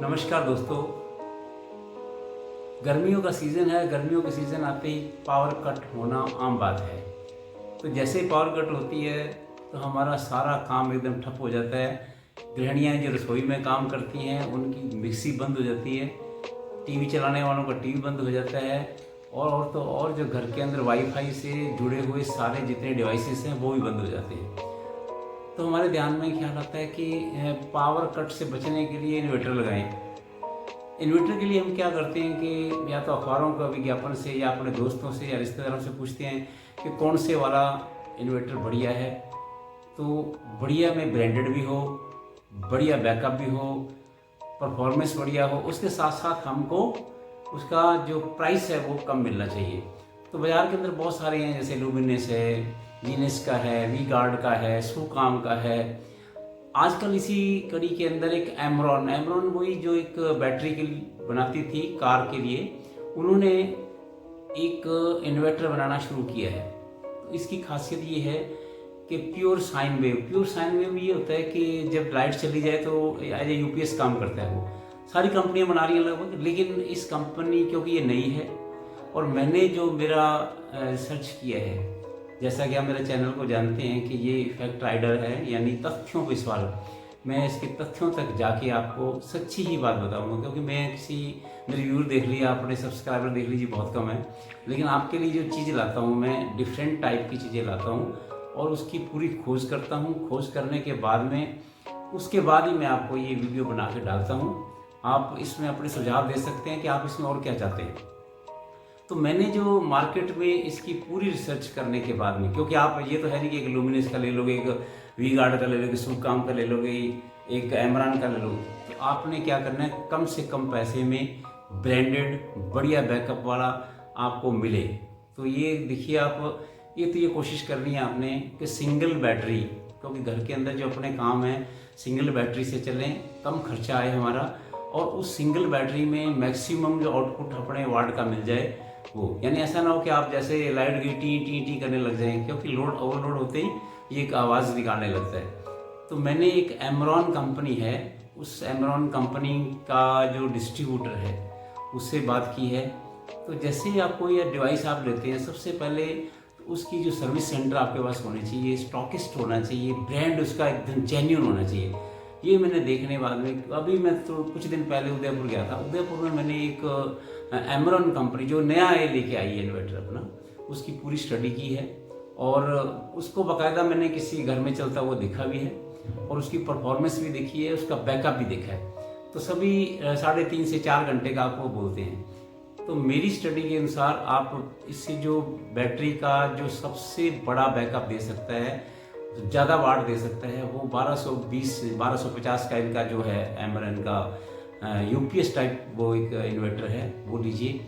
नमस्कार दोस्तों। गर्मियों का सीज़न है। गर्मियों के सीज़न आते ही पावर कट होना आम बात है। तो जैसे ही पावर कट होती है तो हमारा सारा काम एकदम ठप हो जाता है। गृहिणियाँ जो रसोई में काम करती हैं उनकी मिक्सी बंद हो जाती है, टीवी चलाने वालों का टीवी बंद हो जाता है, और तो और जो घर के अंदर वाईफाई से जुड़े हुए सारे जितने डिवाइसेस हैं वो भी बंद हो जाते हैं। तो हमारे ध्यान में ख्याल आता है कि पावर कट से बचने के लिए इन्वर्टर लगाएं। इन्वर्टर के लिए हम क्या करते हैं कि या तो अखबारों का विज्ञापन से या अपने दोस्तों से या रिश्तेदारों से पूछते हैं कि कौन से वाला इन्वर्टर बढ़िया है। तो बढ़िया में ब्रांडेड भी हो, बढ़िया बैकअप भी हो, परफॉर्मेंस बढ़िया हो, उसके साथ साथ हमको उसका जो प्राइस है वो कम मिलना चाहिए। तो बाज़ार के अंदर बहुत सारे हैं, जैसे लुमिनस है, जीनेस का है, वी गार्ड का है, सुकाम का है। आजकल इसी कड़ी के अंदर एक एमरॉन वही जो एक बैटरी के बनाती थी कार के लिए, उन्होंने एक इन्वर्टर बनाना शुरू किया है। तो इसकी खासियत ये है कि प्योर साइन वेव ये होता है कि जब लाइट चली जाए तो एज ए यूपीएस काम करता है। वो सारी कंपनियां बना रही हैं लगभग, लेकिन इस कंपनी क्योंकि ये नई है और मैंने जो मेरा रिसर्च किया है, जैसा कि आप मेरे चैनल को जानते हैं कि ये फैक्ट राइडर है, यानी तथ्यों पर सवाल, मैं इसके तथ्यों तक जाके आपको सच्ची ही बात बताऊंगा। क्योंकि मैं मेरे व्यूअर देख लीजिए, आपने सब्सक्राइबर देख लीजिए बहुत कम है, लेकिन आपके लिए जो चीज़ लाता हूँ मैं डिफरेंट टाइप की चीज़ें लाता हूँ और उसकी पूरी खोज करता हूँ। खोज करने के बाद में उसके बाद ही मैं आपको ये वीडियो बना के डालता हूँ। आप इसमें अपने सुझाव दे सकते हैं कि आप इसमें और क्या चाहते हैं। तो मैंने जो मार्केट में इसकी पूरी रिसर्च करने के बाद में, क्योंकि आप ये तो है नहीं कि एक लुमिनस का ले लोगे, एक वी गार्ड का ले लोगे, सुकाम का ले लोगे, एक एमरान का ले लोगे, तो आपने क्या करना है, कम से कम पैसे में ब्रांडेड बढ़िया बैकअप वाला आपको मिले। तो ये देखिए आप, ये कोशिश करनी है आपने कि सिंगल बैटरी, क्योंकि घर के अंदर जो अपने काम है सिंगल बैटरी से चलें, कम खर्चा आए हमारा, और उस सिंगल बैटरी में मैक्सिमम जो आउटपुट अपने वाट का मिल जाए वो। यानी ऐसा ना हो कि आप जैसे लाइट गई टी टी टी करने लग जाएं, क्योंकि लोड ओवरलोड होते ही ये एक आवाज़ निकालने लगता है। तो मैंने एक एमरॉन कंपनी है, उस एमरॉन कंपनी का जो डिस्ट्रीब्यूटर है उससे बात की है। तो जैसे ही आपको ये डिवाइस आप लेते हैं, सबसे पहले उसकी जो सर्विस सेंटर आपके पास होनी चाहिए, स्टॉकिस्ट होना चाहिए, ब्रांड उसका एकदम जेन्युइन होना चाहिए। ये मैंने देखने बाद में, अभी मैं तो कुछ दिन पहले उदयपुर गया था। उदयपुर में मैंने एक एमरॉन कंपनी जो नया ये लेके आई है इन्वर्टर अपना, उसकी पूरी स्टडी की है और उसको बाकायदा मैंने किसी घर में चलता हुआ देखा भी है और उसकी परफॉर्मेंस भी देखी है, उसका बैकअप भी देखा है। तो सभी 3.5 से 4 घंटे का आपको बोलते हैं। तो मेरी स्टडी के अनुसार आप इससे जो बैटरी का जो सबसे बड़ा बैकअप दे सकता है, ज़्यादा वाट दे सकता है, वो 1250 का इनका जो है एमरन का यूपीएस टाइप वो एक इन्वर्टर है, वो लीजिए।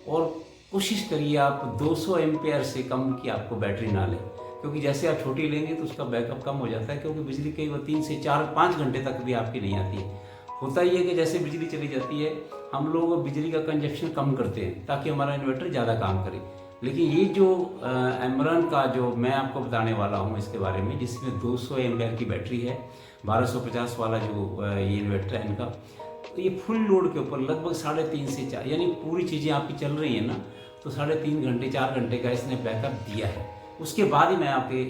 और कोशिश करिए आप 200 एम्पेयर से कम की आपको बैटरी ना लें, क्योंकि जैसे आप छोटी लेंगे तो उसका बैकअप कम हो जाता है, क्योंकि बिजली कई बार 3 से 4-5 घंटे तक भी आपकी नहीं आती है। होता ही है कि जैसे बिजली चली जाती है हम लोग बिजली का कंजप्शन कम करते हैं ताकि हमारा इन्वर्टर ज़्यादा काम करे। लेकिन ये जो एमरॉन का जो मैं आपको बताने वाला हूँ इसके बारे में, जिसमें 200 एम्पेयर की बैटरी है, 1250 वाला जो ये इन्वर्टर है इनका, तो ये फुल लोड के ऊपर लगभग 3.5 से 4, यानी पूरी चीज़ें आपकी चल रही हैं ना, तो 3.5 घंटे 4 घंटे का इसने बैकअप दिया है। उसके बाद ही मैं आपके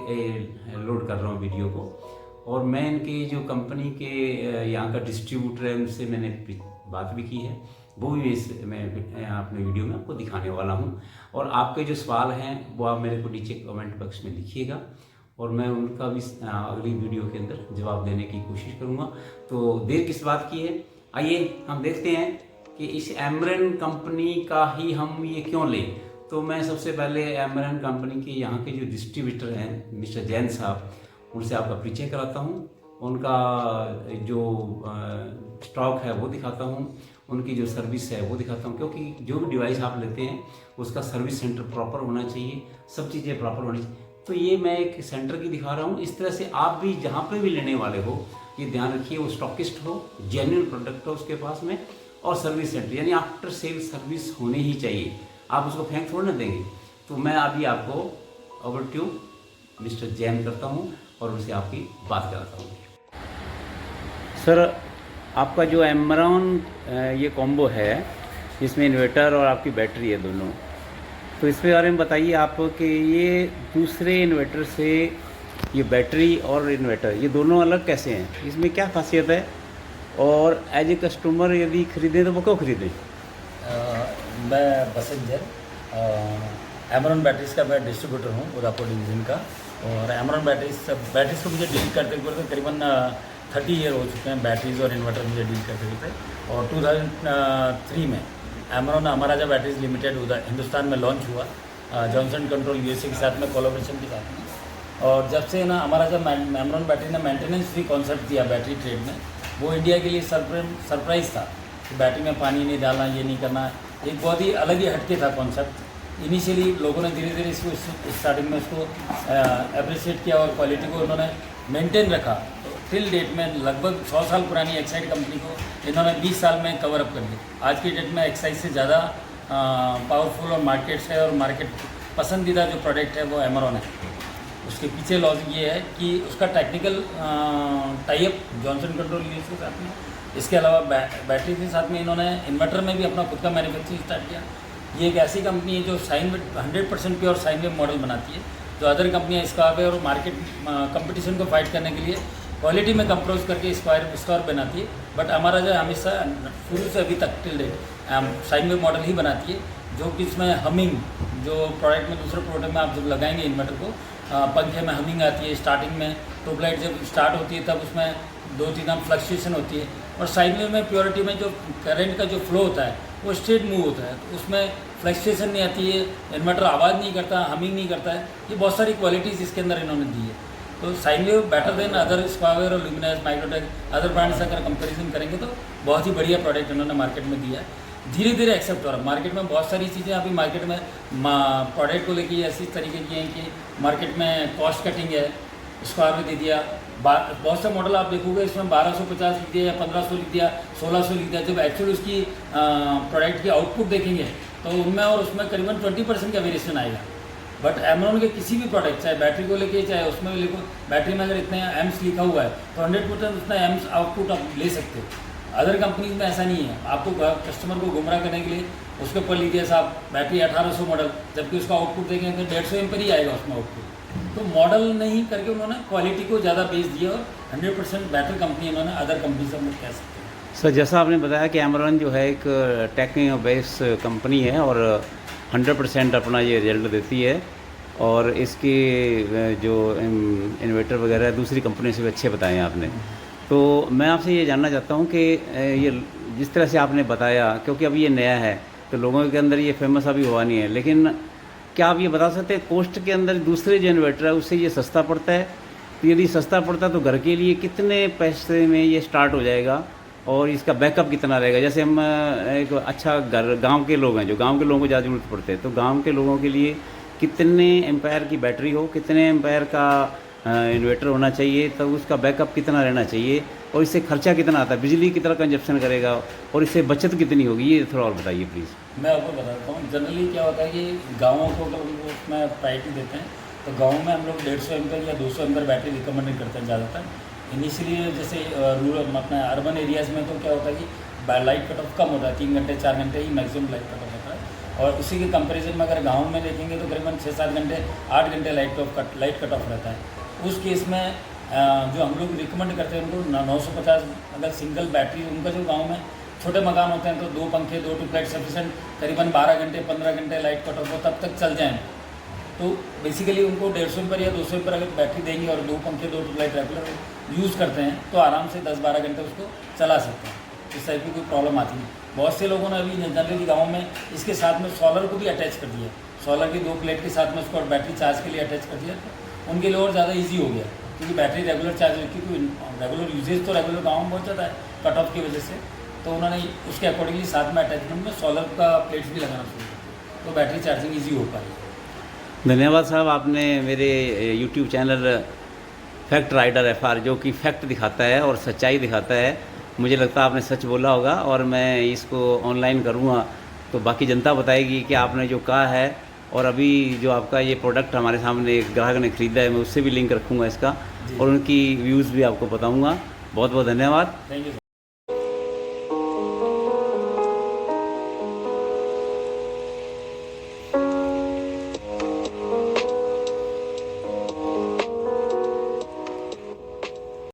लोड कर रहा हूँ वीडियो को। और मैं इनके जो कंपनी के यहाँ का डिस्ट्रीब्यूटर है उनसे मैंने बात भी की है, वो भी मैं अपने वीडियो में आपको दिखाने वाला हूँ। और आपके जो सवाल हैं वो आप मेरे को नीचे कमेंट बॉक्स में लिखिएगा और मैं उनका भी अगली वीडियो के अंदर जवाब देने की कोशिश करूँगा। तो देर किस बात की है, आइए हम देखते हैं कि इस एमरॉन कंपनी का ही हम ये क्यों लें। तो मैं सबसे पहले एमरॉन कंपनी के यहाँ के जो डिस्ट्रीब्यूटर हैं मिस्टर जैन साहब, उनसे आपका परिचय कराता हूँ, उनका जो स्टॉक है वो दिखाता हूँ, उनकी जो सर्विस है वो दिखाता हूँ। क्योंकि जो भी डिवाइस आप लेते हैं उसका सर्विस सेंटर प्रॉपर होना चाहिए, सब चीज़ें प्रॉपर होनी चाहिए। तो ये मैं एक सेंटर की दिखा रहा हूँ। इस तरह से आप भी जहाँ पे भी लेने वाले हो ये ध्यान रखिए वो स्टॉकिस्ट हो, जेन्युइन प्रोडक्ट हो उसके पास में, और सर्विस सेंटर यानी आफ्टर सेल सर्विस होनी ही चाहिए। आप उसको फेंक थोड़ा ना देंगे। तो मैं अभी आपको ओवर टू मिस्टर जैन करता हूँ और उनसे आपकी बात कराता हूँ। सर, आपका जो एमरॉन ये कॉम्बो है, जिसमें इन्वर्टर और आपकी बैटरी है दोनों, तो इसके बारे में बताइए आप कि ये दूसरे इन्वर्टर से ये बैटरी और इन्वर्टर ये दोनों अलग कैसे हैं, इसमें क्या खासियत है, और एज ए कस्टमर यदि ख़रीदें तो वो क्यों ख़रीदें? मैं बसेंजर एमरॉन बैटरीज का मैं डिस्ट्रीब्यूटर हूँ उदयपुर डिवीज़न का। और एमरॉन बैटरीज को मुझे डील करते हुए करीबन 30 ईयर हो चुके हैं। बैटरीज और इन्वर्टर मुझे डील करते हुए। और 2003 में एमरॉन हमारा जब बैटरीज लिमिटेड हिंदुस्तान में लॉन्च हुआ जॉनसन कंट्रोल यूएसए के साथ में कोलैबोरेशन के साथ में। और जब से ना हमारा जब एमरॉन बैटरी ने मेंटेनेंस फ्री कॉन्सेप्ट दिया बैटरी ट्रेड में, वो इंडिया के लिए सरप्राइज़ था कि बैटरी में पानी नहीं डालना, ये नहीं करना। एक बहुत ही अलग ही हटके था कॉन्सेप्ट। इनिशियली लोगों ने धीरे धीरे इसको स्टार्टिंग में उसको अप्रिशिएट किया और क्वालिटी को उन्होंने मेंटेन रखा। तो टिल डेट में लगभग 100 साल पुरानी एक्साइड कंपनी को इन्होंने 20 साल में कवर अप कर दिया। आज की डेट में एक्साइड से ज़्यादा पावरफुल और मार्केट्स है और मार्केट पसंदीदा जो प्रोडक्ट है वो एमरॉन है। उसके पीछे लॉजिक ये है कि उसका technical type Johnson control US के साथ में, इसके अलावा बैटरी के साथ में इन्होंने इन्वर्टर में भी अपना खुद का मैन्युफैक्चरिंग स्टार्ट किया। ये एक ऐसी कंपनी है जो sine wave 100% pure sign wave model बनाती है, जो अदर कंपनियां स्क्वायर और मार्केट कंपटीशन को फाइट करने के लिए क्वालिटी में कंप्रोज करके स्क्वायर बनाती है। बट हमारा जो हमेशा शुरू से अभी तक till date sine wave model ही बनाती है, जो कि इसमें हमिंग जो प्रोडक्ट में दूसरे प्रोडक्ट में आप जब लगाएंगे इन्वर्टर को, पंखे में हमिंग आती है। स्टार्टिंग में ट्यूबलाइट जब स्टार्ट होती है तब उसमें 2-3 फ्लक्चुएशन होती है। और साइन वेव में प्योरिटी में जो करंट का जो फ्लो होता है वो स्ट्रेट मूव होता है, तो उसमें फ्लक्चुएशन नहीं आती है, इन्वर्टर आवाज़ नहीं करता, हमिंग नहीं करता है। ये बहुत सारी क्वालिटीज़ इसके अंदर इन्होंने दी है। तो sine wave better than other square और ल्यूमिनस, माइक्रोटेक, अदर ब्रांड्स अगर कंपैरिजन करेंगे तो बहुत ही बढ़िया प्रोडक्ट इन्होंने मार्केट में दिया है। धीरे धीरे एक्सेप्ट हो रहा है मार्केट में। बहुत सारी चीज़ें अभी मार्केट में प्रोडक्ट को लेके ऐसी तरीके की हैं कि मार्केट में कॉस्ट कटिंग है, स्क्वायर में दे दिया। बहुत से मॉडल आप देखोगे इसमें 1250 लिख दिया या 1500 लिख दिया, 1600 लिख दिया। जब एक्चुअली उसकी प्रोडक्ट की आउटपुट देखेंगे तो उनमें और उसमें करीबन 20% का वेरिएशन आएगा। बट एमरॉन के किसी भी प्रोडक्ट, चाहे बैटरी को लेके चाहे उसमें भी लिखो, बैटरी में अगर इतने एम्स लिखा हुआ है तो 100% उतना एम्स आउटपुट आप ले सकते हो। अदर कंपनीज में ऐसा नहीं है। आपको कस्टमर को गुमराह करने के लिए उसके ऊपर लिख दिया साहब बैटरी 1800 मॉडल, जबकि उसका आउटपुट देखेंगे तो 150 एम्पर ही आएगा उसमें आउटपुट। तो मॉडल नहीं करके उन्होंने क्वालिटी को ज़्यादा बेस दिया और 100% बेटर कंपनी उन्होंने अदर कंपनी से हम लोग कह सकते हैं। सर, जैसा आपने बताया कि एमरॉन जो है एक टेक्निक बेस कंपनी है और 100% अपना ये रिजल्ट देती है, और इसके जो इन्वर्टर वगैरह दूसरी कंपनी से भी अच्छे बताए आपने। तो मैं आपसे ये जानना चाहता हूँ कि ये जिस तरह से आपने बताया, क्योंकि अभी ये नया है तो लोगों के अंदर ये फेमस अभी हुआ नहीं है, लेकिन क्या आप ये बता सकते हैं कॉस्ट के अंदर दूसरे जो इन्वर्टर है उससे ये सस्ता पड़ता है? तो यदि सस्ता पड़ता है तो घर के लिए कितने पैसे में ये स्टार्ट हो जाएगा और इसका बैकअप कितना रहेगा? जैसे हम एक अच्छा घर, गांव के लोग हैं, जो गांव के लोगों को ज़्यादा ज़रूरत पड़ते हैं, तो गांव के लोगों के लिए कितने एम्पायर की बैटरी हो, कितने एम्पायर का इन्वर्टर होना चाहिए, तब उसका बैकअप कितना रहना चाहिए, और इससे खर्चा कितना आता है, बिजली कितना कंजप्शन करेगा, और इससे बचत कितनी होगी, ये थोड़ा और बताइए प्लीज़। मैं आपको बताता हूँ। जनरली क्या होता है कि गाँवों को अगर उसमें प्रायोरिटी देते हैं तो गाँव में हम लोग 150 एम्पर या 200 एम्पर बैटरी रिकमेंड करते हैं ज़्यादातर। इनिशियली जैसे रूरल अपना अर्बन एरियाज़ में तो क्या होता है कि लाइट कट ऑफ कम होता है, 3 घंटे 4 घंटे ही मैक्सिमम लाइट कट ऑफ होता है। और उसी के कंपेरिजन में अगर गाँव में देखेंगे तो करीबन 6-7 घंटे 8 घंटे लाइट कट ऑफ रहता है। उस केस में जो हम लोग रिकमेंड करते हैं उनको 950 अगर सिंगल बैटरी, उनका जो गांव में छोटे मकान होते हैं तो 2 पंखे 2 ट्यूबलाइट सफिशेंट, करीबन 12 घंटे 15 घंटे लाइट कट ऑफ हो तब तक चल जाएँ। तो बेसिकली उनको 150 एम्पर या 200 एम्पर अगर बैटरी देंगे और 2 पंखे 2 ट्यूबलाइट रेगुलर यूज़ करते हैं तो आराम से 10-12 घंटे उसको चला सकते हैं। इस टाइप की कोई प्रॉब्लम आती नहीं। बहुत से लोगों ने अभी जनरली गाँव में इसके साथ में सोलर को भी अटैच कर दिया। सोलर की 2 प्लेट के साथ में उसको बैटरी चार्ज के लिए अटैच कर दिया, तो उनके लिए और ज़्यादा ईजी हो गया, क्योंकि बैटरी रेगुलर चार्ज, क्योंकि रेगुलर यूजेज तो रेगुलर गाँव में बहुत ज़्यादा है कट ऑफ की वजह से, तो उन्होंने उसके अकॉर्डिंगली साथ में अटैचमेंट में सोलर का प्लेट्स भी लगाना शुरू किया, तो बैटरी चार्जिंग ईजी हो पाई। धन्यवाद साहब, आपने मेरे YouTube channel fact rider FR, जो कि फैक्ट दिखाता है और सच्चाई दिखाता है, मुझे लगता है आपने सच बोला होगा, और मैं इसको ऑनलाइन करूँगा तो बाकी जनता बताएगी कि आपने जो कहा है। और अभी जो आपका ये प्रोडक्ट हमारे सामने एक ग्राहक ने ख़रीदा है, मैं उससे भी लिंक रखूँगा इसका, और उनकी व्यूज़ भी आपको बताऊँगा। बहुत बहुत धन्यवाद। Thank you.